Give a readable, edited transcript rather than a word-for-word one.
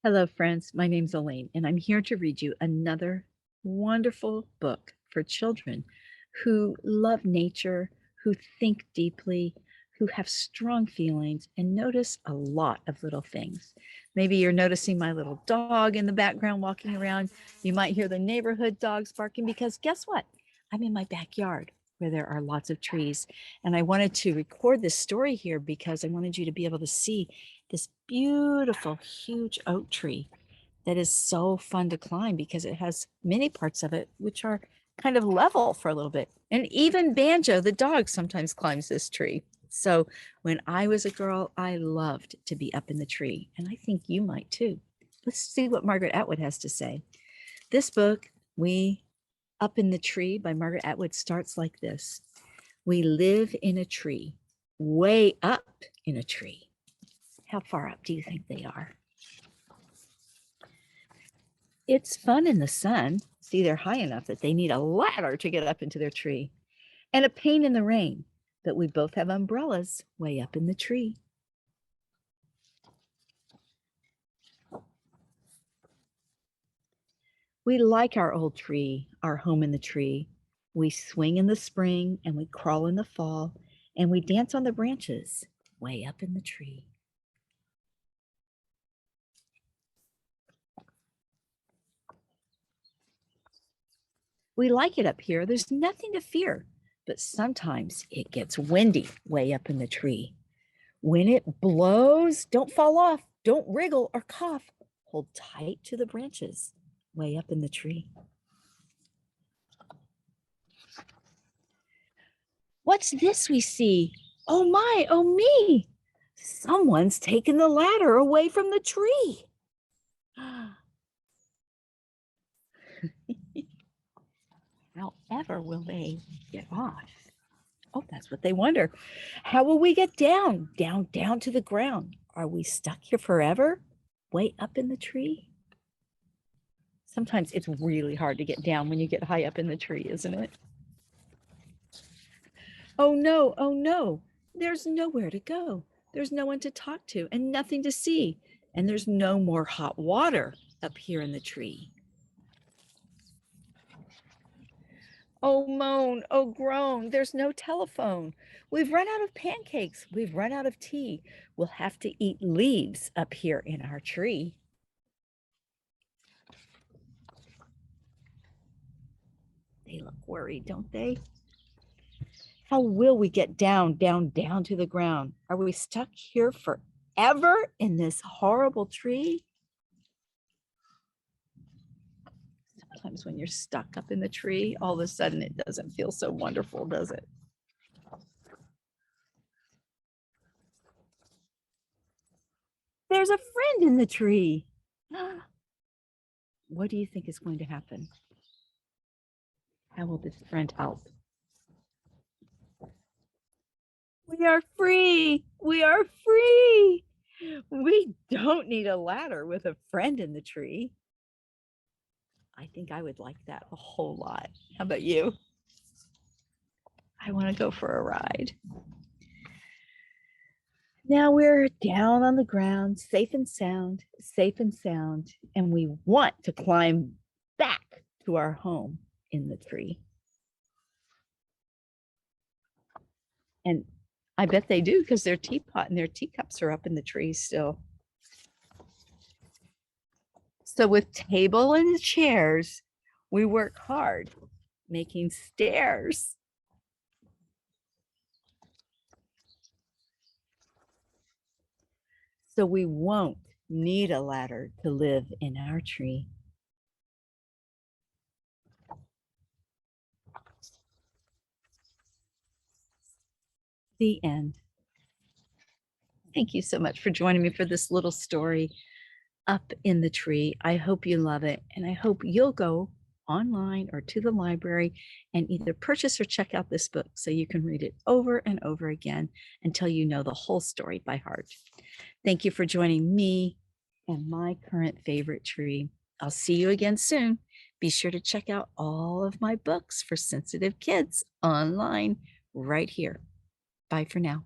Hello, friends. My name's Alane, and I'm here to read you another wonderful book for children who love nature, who think deeply, who have strong feelings, and notice a lot of little things. Maybe you're noticing my little dog in the background walking around. You might hear the neighborhood dogs barking because guess what? I'm in my backyard where there are lots of trees. And I wanted to record this story here because I wanted you to be able to see this beautiful, huge oak tree that is so fun to climb because it has many parts of it which are kind of level for a little bit. And even Banjo, the dog, sometimes climbs this tree. So when I was a girl, I loved to be up in the tree, and I think you might too. Let's see what Margaret Atwood has to say. This book, We Up in the Tree by Margaret Atwood, starts like this. We live in a tree, way up in a tree. How far up do you think they are? It's fun in the sun. See, they're high enough that they need a ladder to get up into their tree, and a pain in the rain, but we both have umbrellas way up in the tree. We like our old tree, our home in the tree. We swing in the spring and we crawl in the fall, and we dance on the branches way up in the tree. We like it up here. There's nothing to fear, but sometimes it gets windy way up in the tree. When it blows, don't fall off, don't wriggle or cough. Hold tight to the branches way up in the tree. What's this we see? Oh my, oh me. Someone's taken the ladder away from the tree. However, will they get off? Oh, that's what they wonder. How will we get down to the ground? Are we stuck here forever, way up in the tree? Sometimes it's really hard to get down when you get high up in the tree, isn't it? Oh no, there's nowhere to go. There's no one to talk to and nothing to see. And there's no more hot water up here in the tree. Oh, moan, oh, groan, there's no telephone. We've run out of pancakes. We've run out of tea. We'll have to eat leaves up here in our tree. They look worried, don't they? How will we get down to the ground? Are we stuck here forever in this horrible tree? Sometimes when you're stuck up in the tree, all of a sudden it doesn't feel so wonderful, does it? There's a friend in the tree. What do you think is going to happen? How will this friend help? We are free. We are free. We don't need a ladder with a friend in the tree. I think I would like that a whole lot. How about you? I want to go for a ride. Now we're down on the ground, safe and sound, and we want to climb back to our home in the tree. And I bet they do because their teapot and their teacups are up in the tree still. So with table and chairs, we work hard making stairs. So we won't need a ladder to live in our tree. The end. Thank you so much for joining me for this little story, Up in the Tree. I hope you love it, and I hope you'll go online or to the library and either purchase or check out this book so you can read it over and over again until you know the whole story by heart. Thank you for joining me and my current favorite tree. I'll see you again soon. Be sure to check out all of my books for sensitive kids online right here. Bye for now.